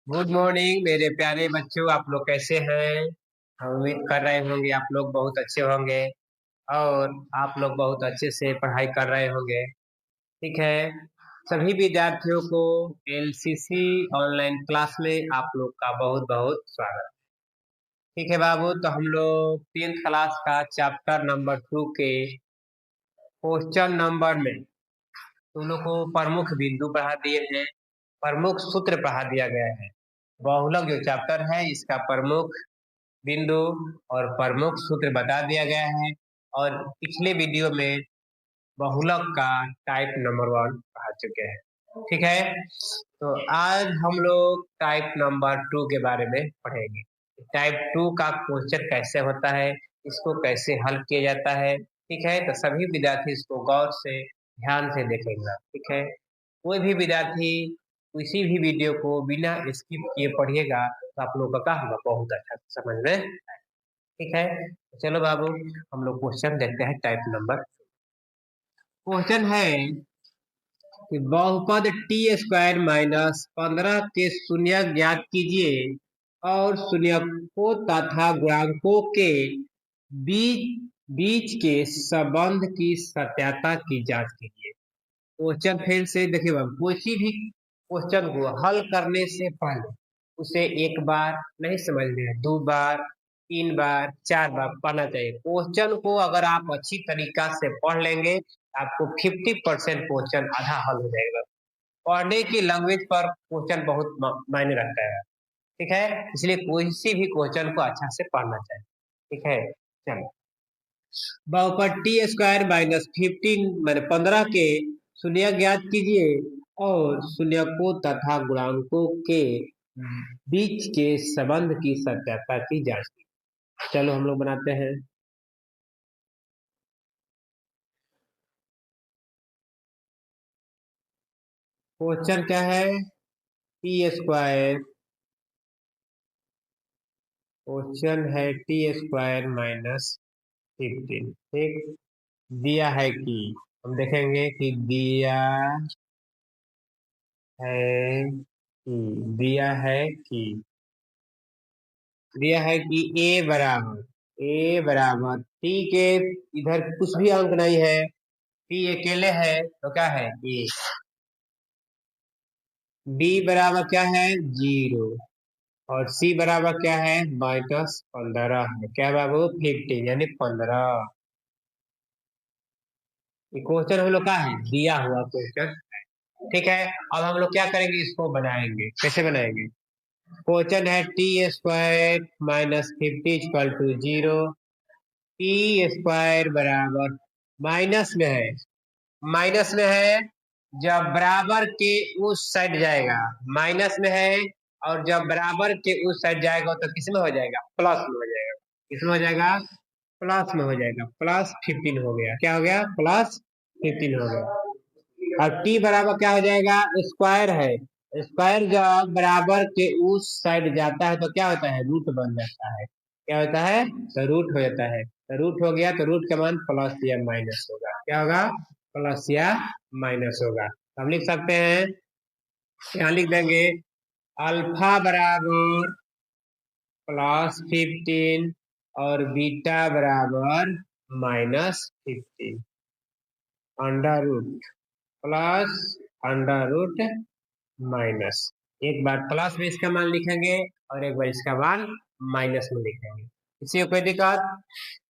Good morning मेरे प्यारे बच्चों। आप लोग कैसे हैं? हम उम्मीद कर रहे होंगे आप लोग बहुत अच्छे होंगे और आप लोग बहुत अच्छे से पढ़ाई कर रहे होंगे। ठीक है। सभी विद्यार्थियों को एलसीसी ऑनलाइन क्लास में आप लोग का बहुत बहुत स्वागत। ठीक है बाबू, तो हम लोग 10th क्लास का चैप्टर नंबर 2 के क्वेश्चन नंबर में तुम लोग को प्रमुख बिंदु पढ़ा दिए हैं, प्रमुख सूत्र पढ़ा दिया गया है। बहुलक जो चैप्टर है इसका प्रमुख बिंदु और प्रमुख सूत्र बता दिया गया है। और पिछले वीडियो में बहुलक का टाइप नंबर 1 पढ़ा चुके हैं। ठीक है, तो आज हम लोग टाइप नंबर 2 के बारे में पढ़ेंगे। टाइप 2 का क्वेश्चन कैसे होता है, इसको कैसे हल किया जाता है। ठीक है, तो सभी विद्यार्थी इसको गौर से ध्यान से देखेंगे। ठीक है, कोई भी विद्यार्थी किसी भी वीडियो को बिना स्किप किए पढ़िएगा तो आप लोगों का क्या होगा, बहुत अच्छा समझ में आएगा। ठीक है, चलो बाबू हम लोग क्वेश्चन देखते हैं। टाइप नंबर क्वेश्चन है कि बहुपद टी स्क्वायर माइनस 15 के शून्य ज्ञात कीजिए और शून्यकों तथा गुणांकों के बीच बीच के संबंध की सत्यता की जांच कीजिए। क्वेश्चन फिर से देखिए बाबू, किसी भी क्वेश्चन को हल करने से पहले उसे एक बार नहीं समझना है, 2 बार 3 बार 4 बार पढ़ना चाहिए। क्वेश्चन को अगर आप अच्छी तरीका से पढ़ लेंगे आपको 50% क्वेश्चन आधा हल हो जाएगा। पढ़ने की लैंग्वेज पर क्वेश्चन बहुत मायने रखता है। ठीक है, इसलिए किसी भी क्वेश्चन को अच्छा से पढ़ना चाहिए। ठीक है, चलो बहुपद टी स्क्वायर माइनस 15 मैंने 15 के शून्य ज्ञात कीजिए और शून्यकों तथा गुणांकों के बीच के संबंध की सत्यता की जांच कीजिए। चलो हम लोग बनाते हैं। क्वेश्चन क्या है, टी स्क्वायर, क्वेश्चन है टी स्क्वायर माइनस 15। ठीक, दिया है कि हम देखेंगे कि है दिया है कि ए बराबर टी के इधर कुछ भी अंक नहीं है, टी अकेले है तो क्या है ए। बी बराबर क्या है 0 और सी बराबर क्या है -15 है। क्या बाबू 15 यानी 15। ये क्वेश्चन हम लोग का है दिया हुआ क्वेश्चन। ठीक है, अब हम लोग क्या करेंगे, इसको बनाएंगे। कैसे बनाएंगे? क्वेश्चन है T square minus 50 equal to 0। T square बराबर माइनस में है, माइनस में है जब बराबर के उस साइड जाएगा माइनस में है, और जब बराबर के उस साइड जाएगा तो किस में हो जाएगा, प्लस में हो जाएगा। किसमें हो जाएगा, प्लस में हो जाएगा। प्लस 15 हो गया। क्या हो गया, प्लस 15 हो गया। और टी बराबर क्या हो जाएगा, स्क्वायर है। स्क्वायर जब बराबर के उस साइड जाता है तो क्या होता है, रूट बन जाता है। क्या होता है, तो रूट हो जाता है। तो रूट हो गया तो रूट का मान प्लस या माइनस होगा। क्या होगा, प्लस या माइनस होगा। हम लिख सकते हैं, यहाँ लिख देंगे अल्फा बराबर +15 और बीटा बराबर -15 under root plus under root minus. एक बार प्लस में इसका मान लिखेंगे और एक बार इसका मान माइनस में लिखेंगे। किसी को कोई दिक्कत,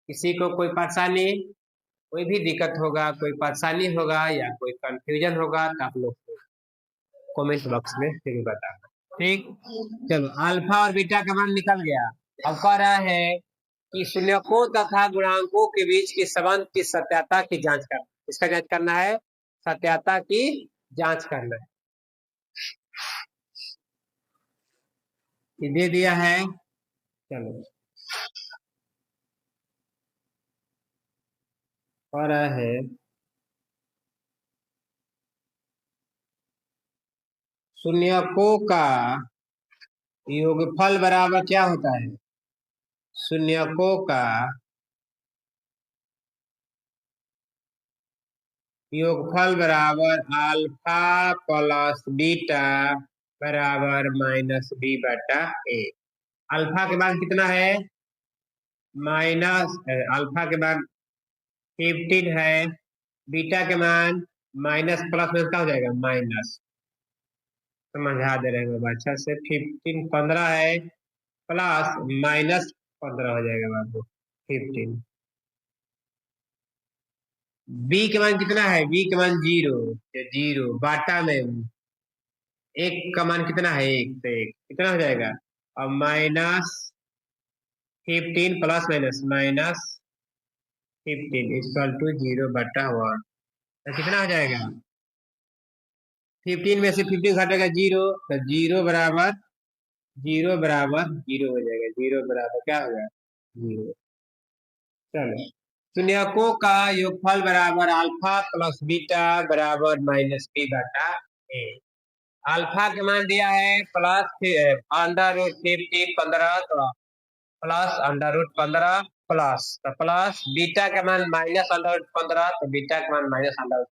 किसी को कोई परेशानी, कोई भी दिक्कत होगा, कोई परेशानी होगा या कोई कंफ्यूजन होगा तो आप लोग कमेंट बॉक्स में जरूर बताना। ठीक, चलो अल्फा और बीटा का मान निकल गया। अब कह रहा है कि शून्यकों तथा गुणांकों के बीच के संबंध की सत्यता की जांच करना। इसका जांच करना है, सत्यता की जांच करना है। ये दे दिया है, चलो कह रहा है शून्यकों का योगफल बराबर क्या होता है, शून्यकों का योगफल बराबर अल्फा प्लस बीटा बराबर माइनस बी बटा ए। अल्फा के बाद कितना है माइनस, अल्फा के बाद 15 है, बीटा के मान माइनस प्लस में क्या हो जाएगा माइनस, समझा दे रहे हैं अच्छा से। 15 15 है प्लस माइनस 15 हो जाएगा बाबू 15। बी के मान कितना है, बी के मान 0, जीरो बाटा में एक का मान कितना है, एक तो एक कितना हो जाएगा, और minus 15 plus minus minus 15 equal to 0 बटा 1। तो कितना हो जाएगा, 15 में से 15 घटेगा 0, तो 0 बराबर 0 बराबर 0 हो जाएगा, 0 बराबर क्या होगा 0। चलो, शून्यकों का योगफल बराबर अल्फा प्लस बीटा बराबर माइनस बी बटा ए। अल्फा के मान दिया है प्लस अंडर रूट 15 15, तो प्लस अंडर रूट 15 प्लस, तो प्लस बीटा का मान माइनस अंडर रूट 15, तो बीटा का मान माइनस अंडर रूट,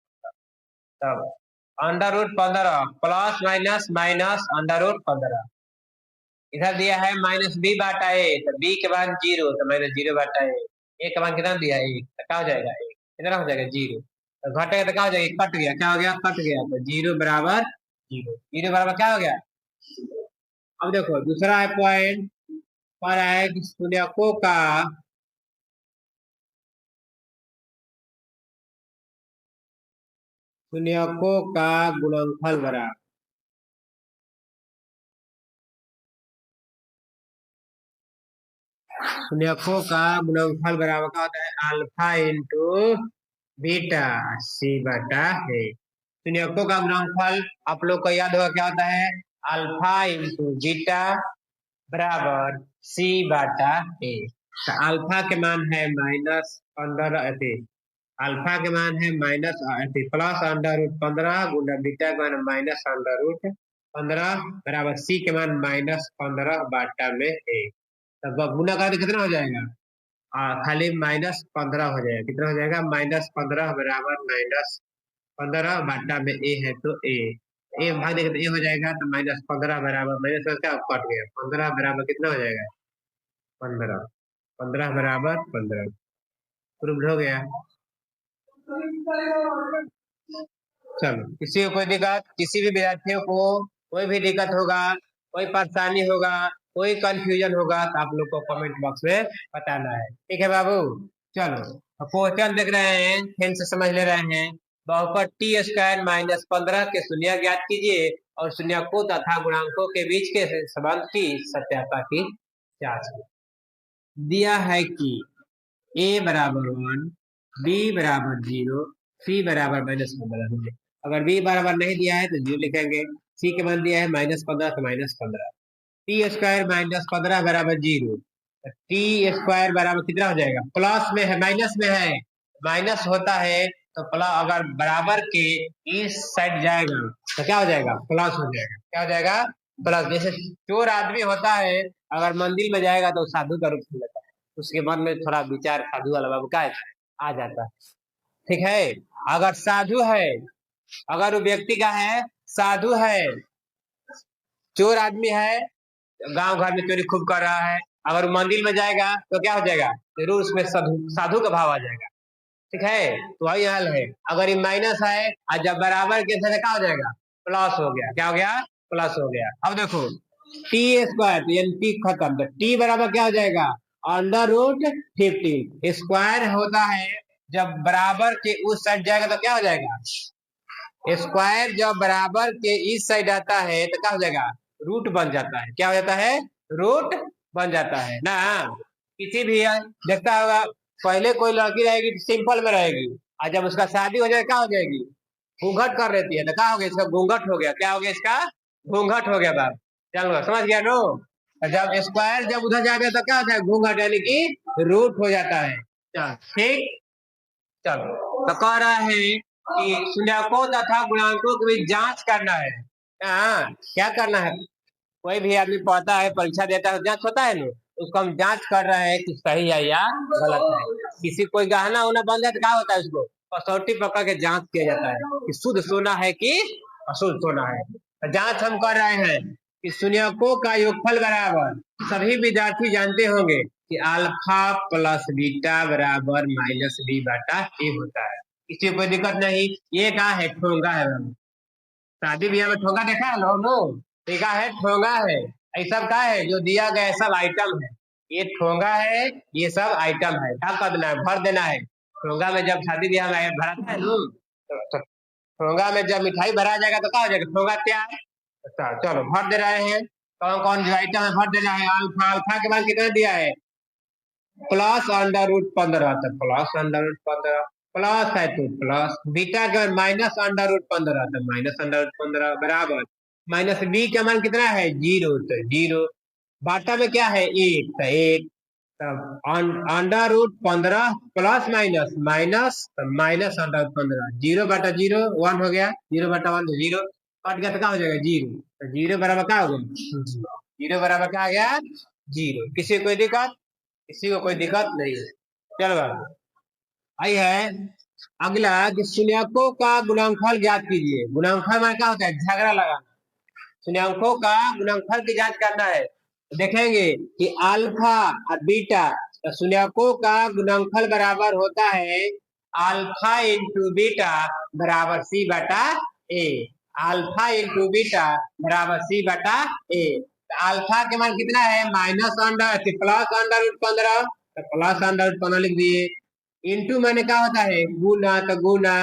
तब under root 15 plus minus minus under root 15। इधर दिया है माइनस बी बाटा ए, तो बी के बाद 0, तो माइनस 0 बाटा ए के बाद कितना दिया 1, तो क्या हो जाएगा 1, कितना हो जाएगा 0, तो घटेगा तो क्या हो जाएगा, कट गया, क्या हो गया कट गया, तो 0 बराबर 0, 0 बराबर क्या हो गया। अब देखो दूसरा है पॉइंट पर है कि शून्यकों का गुणनफल बराबर, शून्यकों का गुणनफल बराबर क्या होता है, अल्फा इंटू बीटा सी बटा है। शून्यकों का गुणनफल आप लोग को याद होगा क्या होता है, अल्फा इंटू बीटा बराबर सी बाटा ए। तो अल्फा के मान है माइनस 15, अल्फा के मान है माइनस प्लस अंडर रूट 15 गुना बीटा के मान माइनस अंडर रूट 15 बराबर सी के मान माइनस 15 बाटा में ए। तब गुना कर कितना हो जाएगा, खाली माइनस 15 हो जाएगा, कितना हो जाएगा माइनस 15 बराबर माइनस 15 बाटा में ए है, तो ए भाग देगा तो ए हो जाएगा, तो माइनस 15 बराबर माइनस क्या कट गया, 15 बराबर कितना हो जाएगा 15, 15 बराबर 15 प्रूव हो गया। चलो, किसी को कोई दिक्कत, किसी भी विद्यार्थियों को कोई भी दिक्कत होगा, कोई परेशानी होगा, कोई कंफ्यूजन होगा, तो आप लोग को कमेंट बॉक्स में बताना है, ठीक है बाबू। चलो क्वेश्चन देख रहे हैं, फिर से समझ ले रहे हैं। बहुपद टी स्क्वायर माइनस 15 के शून्य ज्ञात कीजिए और शून्यकों तथा गुणांकों के बीच के संबंध की सत्यापा की जांच। दिया है कि a बराबर 1, b बराबर 0, c बराबर माइनस 15। अगर b बराबर नहीं दिया है तो 0 लिखेंगे, c के मान दिया है माइनस 15 तो माइनस 15। टी स्क्वायर माइनस 15 बराबर 0, टी स्क्वायर बराबर कितना हो जाएगा, प्लस में है माइनस में है, माइनस होता है तो प्लस, अगर बराबर के इस साइड जाएगा तो क्या हो जाएगा प्लस हो जाएगा, क्या हो जाएगा प्लस। जैसे चोर आदमी होता है, अगर मंदिर में जाएगा तो साधु का रूप लेता है, उसके मन में थोड़ा विचार साधु वाला बाबू का आ जाता है, ठीक है। अगर साधु है, अगर वो व्यक्ति का है साधु है, चोर आदमी है, गांव घर में चोरी खूब कर रहा है, अगर मंदिर में जाएगा तो क्या हो जाएगा, जरूर उसमें साधु साधु का भाव आ जाएगा, ठीक है। तो वही हाल है, अगर ये माइनस है और जब बराबर के साथ क्या हो जाएगा प्लस हो गया, क्या हो गया प्लस हो गया। अब देखो टी स्क्वायर, यानी टी खत्म, तो टी बराबर क्या हो जाएगा अंडर रूट 15। स्क्वायर होता है जब बराबर के उस साइड जाएगा तो क्या हो जाएगा, स्क्वायर जब बराबर के इस साइड आता है तो क्या हो जाएगा रूट बन जाता है, क्या हो जाता है रूट बन जाता है ना। किसी भी देखता होगा, पहले कोई लड़की रहेगी सिंपल में रहेगी, और जब उसका शादी हो जाए क्या हो जाएगी घूंघट कर लेती है, तो क्या हो गया इसका घूंघट हो गया, क्या हो गया इसका घूंघट हो गया बात, चलो समझ गया नो। जब स्क्वायर जब उधर जाएगा तो क्या होता है घूंघट, यानी कि रूट हो जाता है, ठीक। चलो तो कह रहा है कि शून्यकों तथा गुणांकों की भी जांच करना है। क्या करना है, कोई भी आदमी पढ़ता है परीक्षा देता है जांच होता है ना, उसको हम जांच कर रहे हैं कि सही है या गलत है। किसी कोई गहना उना बन जाए तो क्या होता है, उसको कसौटी पकड़ के जांच किया जाता है कि शुद्ध सोना है कि अशुद्ध सोना है। जांच हम कर रहे हैं कि शून्यकों का योगफल बराबर, सभी विद्यार्थी जानते होंगे कि अल्फा प्लस बीटा बराबर माइनस बी बटा ए होता है। किसी को कोई दिक्कत नहीं। ये क्या है? ठोंगा है। शादी ब्याह में ठोंगा देखा है लोग? देखा है? ठोंगा है। ये सब क्या है? जो दिया गया है सब आइटम है। ये ठोंगा है, ये सब आइटम है। क्या कर देना है? भर देना है। ठोंगा में जब शादी ब्याह में भराता है लोग, तो ठोंगा में जब मिठाई भरा जाएगा तो क्या हो जाएगा? ठोंगा तैयार। अच्छा चलो भर दे रहे हैं। कौन कौन जो आइटम है भर देना है। अल्फा, अल्फा के बाद कितना दिया है? प्लस अंडर रूट 15, तो प्लस अंडर रूट 15, प्लस है तो प्लस। बीटा के बाद माइनस अंडर रूट 15, तो माइनस अंडर रूट 15 बराबर माइनस बी का मान कितना है? जीरो, तो जीरो। बाटा में क्या है? एक, तो एक। तब under root 15 plus minus minus, तो माइनस अंडर रूट 15, जीरो बटा जीरो वन हो गया, जीरो बटा वन जीरो, कट गया तो क्या हो जाएगा? जीरो। तो जीरो बराबर क्या हो गया? जीरो बराबर क्या आ गया? जीरो। किसी को कोई दिक्कत? किसी को कोई दिक्कत नहीं है। चलो आई है अगला कि शून्यकों का गुणनफल ज्ञात कीजिए। गुणनफल में क्या होता है? झगड़ा लगाना। शून्यकों का गुणनफल की जांच करना है। देखेंगे कि अल्फा और बीटा, तो शून्यकों का गुणनफल बराबर होता है अल्फा इंटू बीटा बराबर सी बटा ए। अल्फा इंटू बीटा बराबर सी बटा ए। तो अल्फा के मान कितना है? Minus under plus under root 15, तो प्लस अंडर रूट 15 लिख दिए। इंटू मैंने क्या होता है? गुना, तो गुना।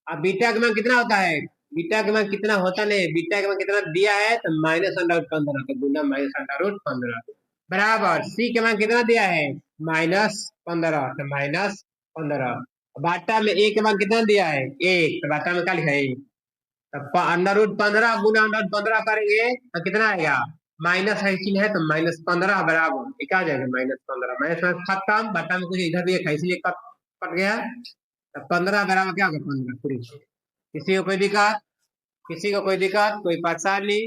अब बीटा के मान कितना होता है? बीटा के मान कितना होता नहीं, बीटा के मान कितना दिया है? तो माइनस अंडर रूट 15, तो गुना माइनस अंडर रूट 15 बराबर सी के मान कितना दिया है? माइनस 15, तो माइनस 15। बाटा में ए के मान कितना दिया है? एक, तो बाटा में क्या लिखा है? तो अंडर रूट 15 गुना अंडर रूट 15 करेंगे तो कितना आएगा? माइनस है चिन्ह है, तो माइनस 15 बराबर क्या आ जाएगा? माइनस 15, माइनस में खत्म। बटा में कुछ इधर भी एक है इसलिए कट कट गया। तो 15 बराबर क्या होगा? 15 पूरी। किसी को कोई दिक्कत? किसी को कोई दिक्कत, कोई परेशानी,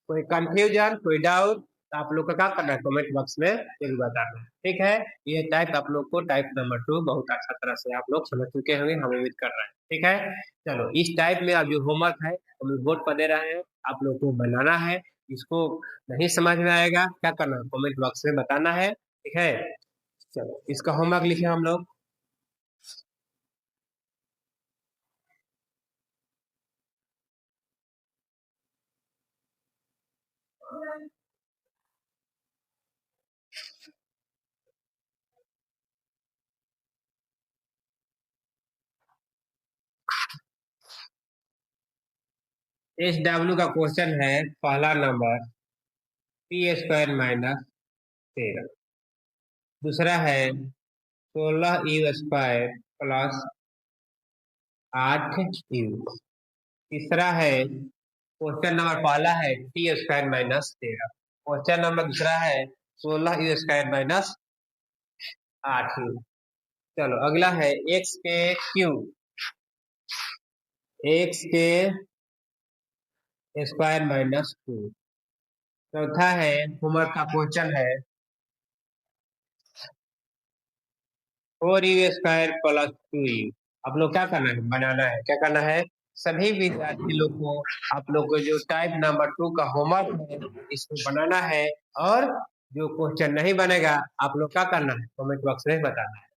कोई कंफ्यूजन, कोई डाउट, तो आप लोग का क्या करना है? कमेंट बॉक्स में जरूर बताना है। ठीक है। ये टाइप आप लोग को टाइप नंबर 2 बहुत अच्छा तरह से आप लोग समझ चुके होंगे, हम उम्मीद कर रहे हैं। ठीक है। चलो इस टाइप में आप जो होमवर्क है हम लोग बोर्ड पर दे रहे हैं, आप लोग को बनाना है। इसको नहीं समझ में आएगा क्या करना है? कमेंट बॉक्स में बताना है। ठीक है। चलो इसका होमवर्क लिखे हम लोग। एस डब्ल्यू का क्वेश्चन है पहला नंबर, पी स्क्वायर माइनस 13। दूसरा है 16u² प्लस 8u। तीसरा है क्वेश्चन नंबर पहला है T square minus 13। Question number दूसरा है 16u² माइनस 8u। चलो अगला है एक्स के क्यूब, एक्स के स्क्वायर माइनस 2। चौथा है होमवर्क का क्वेश्चन है 4u² प्लस 2u। आप लोग क्या करना है? बनाना है। क्या करना है? सभी विद्यार्थी लोग को आप लोग को जो टाइप नंबर 2 का होमवर्क है इसको बनाना है। और जो क्वेश्चन नहीं बनेगा आप लोग क्या करना है? कमेंट बॉक्स में बताना है।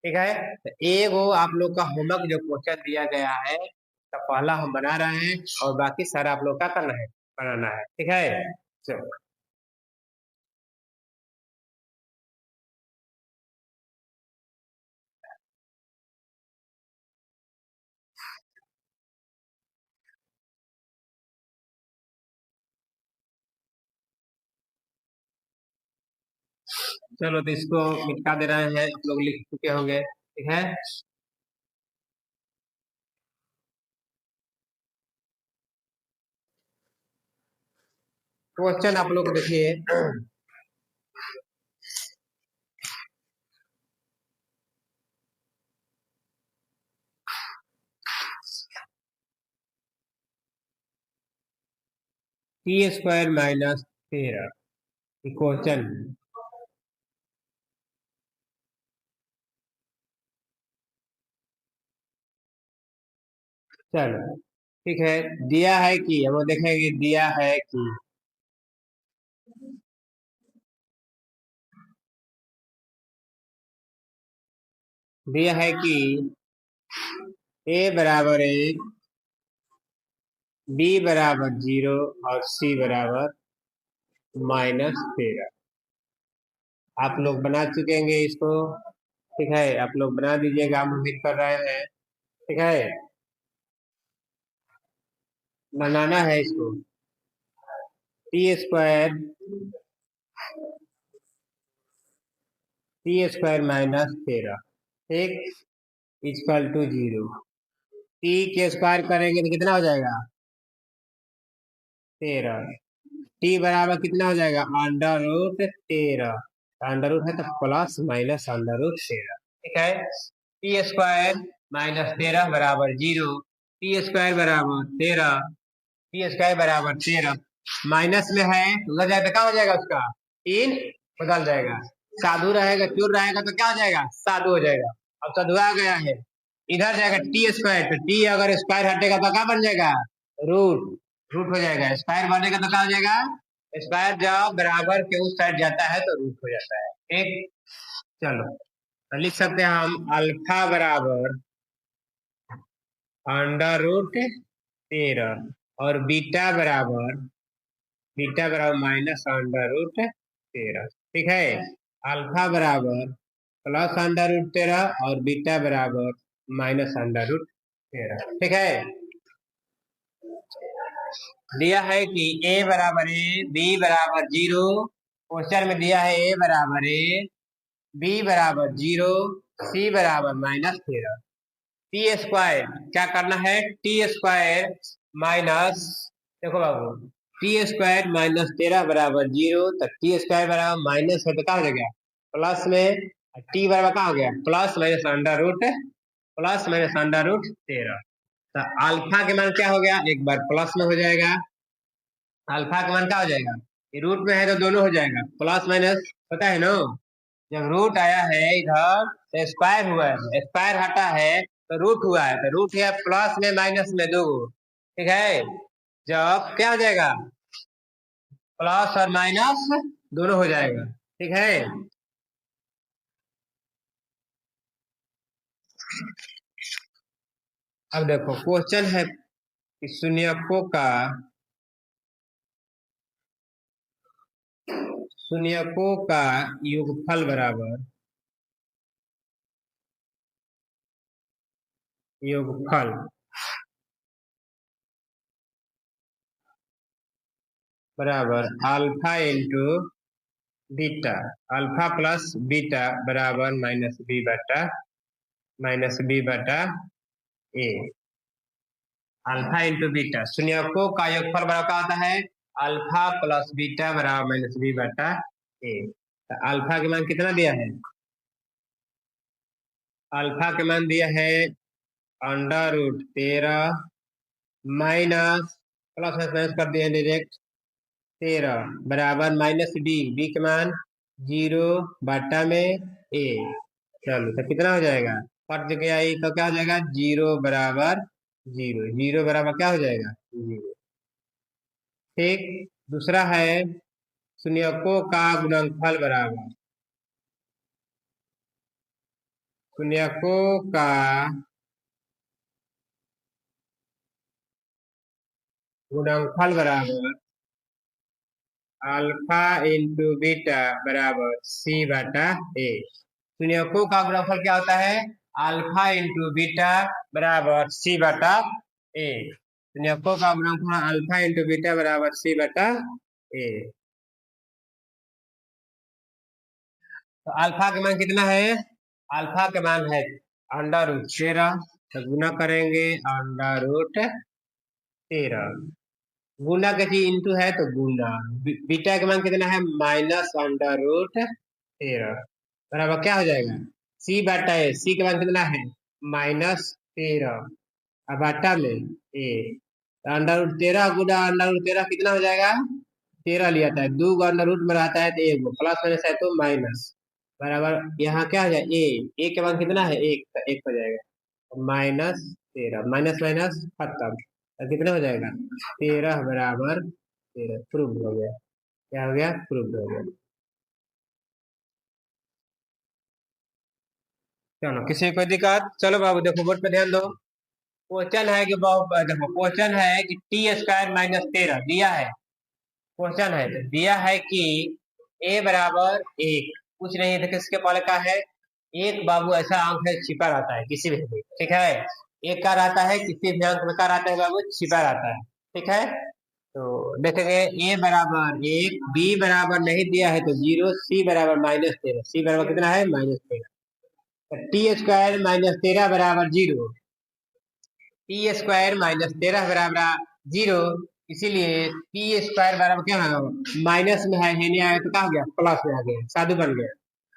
ठीक है। तो एक वो आप लोग का होमवर्क जो क्वेश्चन दिया गया है तो पहला हम बना रहे हैं और बाकी सारा आप लोग क्या करना है? बनाना है। ठीक है। चलो चलो तो इसको निपटा दे रहे हैं, आप लोग लिख चुके होंगे। ठीक है। क्वेश्चन आप लोग देखिए, टी स्क्वायर माइनस 13 क्वेश्चन। चलो ठीक है, दिया है कि हम लोग देखेंगे दिया है कि दिया है कि a बराबर 1, b बराबर 0 और c बराबर -13। आप लोग बना चुकेंगे इसको। ठीक है, आप लोग बना दीजिएगा, हम उम्मीद कर रहे हैं। ठीक है, बनाना है इसको। टी स्क्वायर -13, ठीक, इक्वल टू 0। टी के स्क्वायर करेंगे तो कितना हो जाएगा? 13। टी बराबर कितना हो जाएगा? √13। अंडर रूट है तो प्लस माइनस √13। ठीक है, टी स्क्वायर -13 बराबर 0। टी स्क्वायर बराबर 13। टी स्क्वायर बराबर 13। माइनस में है तो उधर जाए तो क्या हो जाएगा? उसका 3 बदल जाएगा। साधु रहेगा, चूर रहेगा तो क्या हो जाएगा? साधु हो जाएगा। अब साधु आ गया है, इधर जाएगा टी स्क्वायर, तो टी अगर स्क्वायर हटेगा तो क्या बन जाएगा? रूट। रूट हो जाएगा। स्क्वायर बनेगा तो क्या हो जाएगा? स्क्वायर जब बराबर के उस साइड जाता है तो रूट हो जाता है। ठीक, चलो तो लिख सकते हैं हम अल्फा बराबर √13 और बीटा बराबर -√13। ठीक है, अल्फा बराबर +√13 और बीटा बराबर -√13। ठीक है, दिया है कि a बराबर a, b बराबर 0। क्वेश्चन में दिया है a बराबर a, b बराबर 0, c बराबर -13। टी स्क्वायर क्या करना है? टी स्क्वायर माइनस, देखो बाबू, टी स्क्वायर -13 बराबर 0, तो टी स्क्वायर बराबर माइनस है तो क्या हो जाएगा? प्लस में। टी बराबर क्या हो गया? +- 13। तो अल्फा के मान क्या हो गया? एक बार प्लस में हो जाएगा। अल्फा का मान क्या हो जाएगा? ये रूट में है तो दोनों हो जाएगा, प्लस माइनस, पता है ना? जब रूट आया है इधर तो स्क्वायर हुआ है, स्क्वायर हटा है तो रूट हुआ है, तो रूट है प्लस में माइनस में दो। ठीक है, जब क्या हो जाएगा? प्लस और माइनस दोनों हो जाएगा। ठीक है, अब देखो क्वेश्चन है कि शून्यकों का योगफल योगफल बराबर alpha into beta, alpha plus beta बराबर -b बटा ए। अल्फा इंटू बीटा, शून्यकों का योगफल बराबर क्या होता है? अल्फा प्लस बीटा बराबर -b बटा ए। तो अल्फा के मान कितना दिया है? अल्फा के मान दिया है √13 माइनस, प्लस माइनस कर दिए डायरेक्ट, 13 बराबर -b के मान 0/में a। चलो तो कितना हो जाएगा? कट गया ये तो क्या हो जाएगा? 0 बराबर 0, 0 बराबर क्या हो जाएगा? 0। ठीक, दूसरा है शून्यकों का गुणनफल बराबर शून्यकों का गुणनफल बराबर अल्फा इंटू बीटा बराबर c/a। शून्यकों का गुणनफल क्या होता है? अल्फा इंटू बीटा बराबर c/a। शून्यकों का गुणनफल अल्फा इंटू बीटा बराबर c/a। तो अल्फा का मान कितना है? अल्फा का मान है √13, तो गुना करेंगे √13। गुना के चीज इंटू है तो गुना। बीटा का मान कितना है? -√13 बराबर क्या हो जाएगा? c/a। c का मान कितना है? -13 अब बाटा में ए। √13 गुना √13 कितना हो जाएगा? 13 लिया था, दो अंडर रूट में रहता है तो एक प्लस माइनस है तो माइनस बराबर यहाँ क्या हो जाए? ए के मान कितना है? एक, तो एक हो जाएगा -13, माइनस माइनस खत्म। तो कितना हो जाएगा 13 बराबर 13। प्रूव हो गया। क्या हो गया? प्रूव हो गया। चलो किसी को दिक्कत? चलो बाबू देखो बोर्ड पे ध्यान दो। क्वेश्चन है कि देखो क्वेश्चन है कि टी स्क्वायर माइनस 13 दिया है। क्वेश्चन है तो दिया है कि ए बराबर एक, कुछ नहीं है तो किसके पहले का है एक। बाबू ऐसा अंक है छिपा रहता है किसी भी, ठीक है। एक का रहता है किसी भी अंक में, का रहता है बाबू छिपा रहता है, ठीक है। तो देखेंगे ए बराबर एक, बी बराबर नहीं दिया है तो 0, सी बराबर -13। सी बराबर कितना है? -13। टी स्क्वायर -13 बराबर 0। टी स्क्वायर -13 बराबर 0। इसीलिए टी स्क्वायर बराबर क्या है? माइनस में है नहीं आया तो क्या हो गया? प्लस में आ गया, साधु बन गया।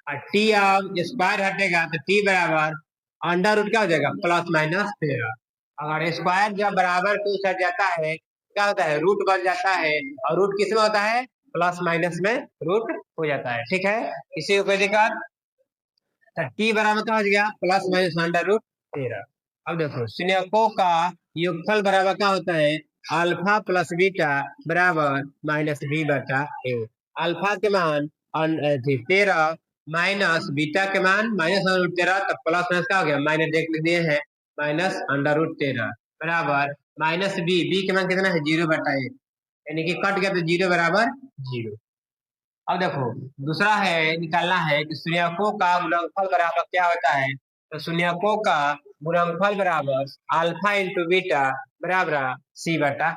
और टी अब स्क्वायर हटेगा तो टी बराबर अंडर रूट क्या हो जाएगा? +-13। अगर स्क्वायर जब बराबर टू सट जाता है क्या होता है? रूट बन जाता है। और रूट किस में होता है? प्लस माइनस में रूट हो जाता है, ठीक है। किसी को कोई दिक्कत? टी बराबर क्या हो गया? +-√13। अब देखो शून्यकों का योगफल बराबर क्या होता है? अल्फा प्लस बीटा बराबर -b/a। अल्फा के मान 13 माइनस बीटा के मान -√13, तब प्लस माइनस क्या हो गया? माइनस देख दिए हैं, -√13 बराबर -b के मान कितना है? 0/a। यानी कि कट गया तो 0 बराबर 0। अब देखो दूसरा है, निकालना है कि शून्यकों का गुणनफल बराबर क्या होता है। तो शून्यकों का गुणनफल बराबर अल्फा इंटू बीटा बराबर c/a।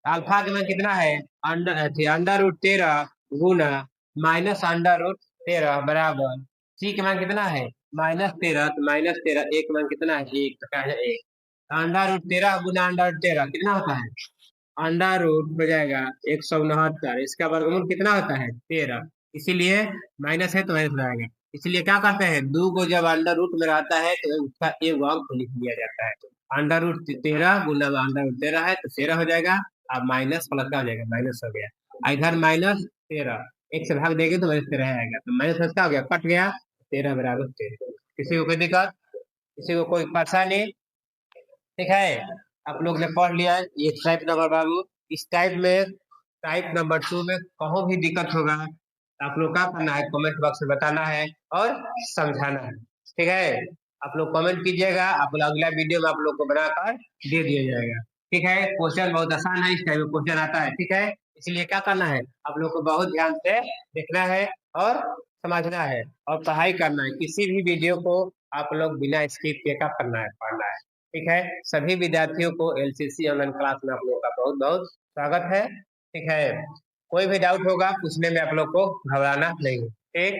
अल्फा के मान कितना है? अंडर रूट 13 गुना -√13 बराबर सी के मान कितना है? -13। तो -13 एक मान कितना है? एक, तो क्या है? एक। अंडर रूट 13 गुना अंडर रूट 13 कितना होता है? अंडर रूट हो जाएगा 169। इसका वर्गमूल कितना होता है? 13। इसीलिए माइनस है तो माइनस रहेगा। इसलिए क्या करते हैं? दो को जब अंडर रूट में रहता है तो उसका एक अंक लिख लिया जाता है। अंडर रूट 13 गुना अंडर रूट 13 है तो 13 हो जाएगा। अब माइनस प्लस का हो जाएगा, माइनस हो गया। इधर -13 एक से भाग देंगे तो -13 आएगा, तो माइनस का हो गया, कट गया। 13 बराबर 13। किसी को कोई दिक्कत? किसी को कोई परेशानी? ठीक है, आप लोग ने पढ़ लिया है ये टाइप नंबर बाबू। इस टाइप में टाइप नंबर 2 में कहीं भी दिक्कत होगा तो आप लोग क्या करना है? कमेंट बॉक्स में बताना है और समझाना है, ठीक है। आप लोग कमेंट कीजिएगा, आप लोग अगला वीडियो में आप लोग को बनाकर दे दिया जाएगा, ठीक है। क्वेश्चन बहुत आसान है, इस टाइप में क्वेश्चन आता है, ठीक है। इसलिए क्या करना है? आप लोग को बहुत ध्यान से देखना है और समझना है और पढ़ाई करना है। किसी भी वीडियो को आप लोग बिना स्किप किए क्या करना है? पढ़ना है, ठीक है। सभी विद्यार्थियों को एलसीसी ऑनलाइन क्लास में आप लोगों का बहुत बहुत स्वागत है, ठीक है। कोई भी डाउट होगा पूछने में आप लोग को घबराना नहीं, ठीक।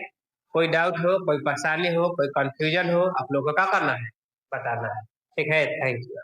कोई डाउट हो, कोई परेशानी हो, कोई कंफ्यूजन हो, आप लोग को क्या करना है? बताना है, ठीक है। Thank you.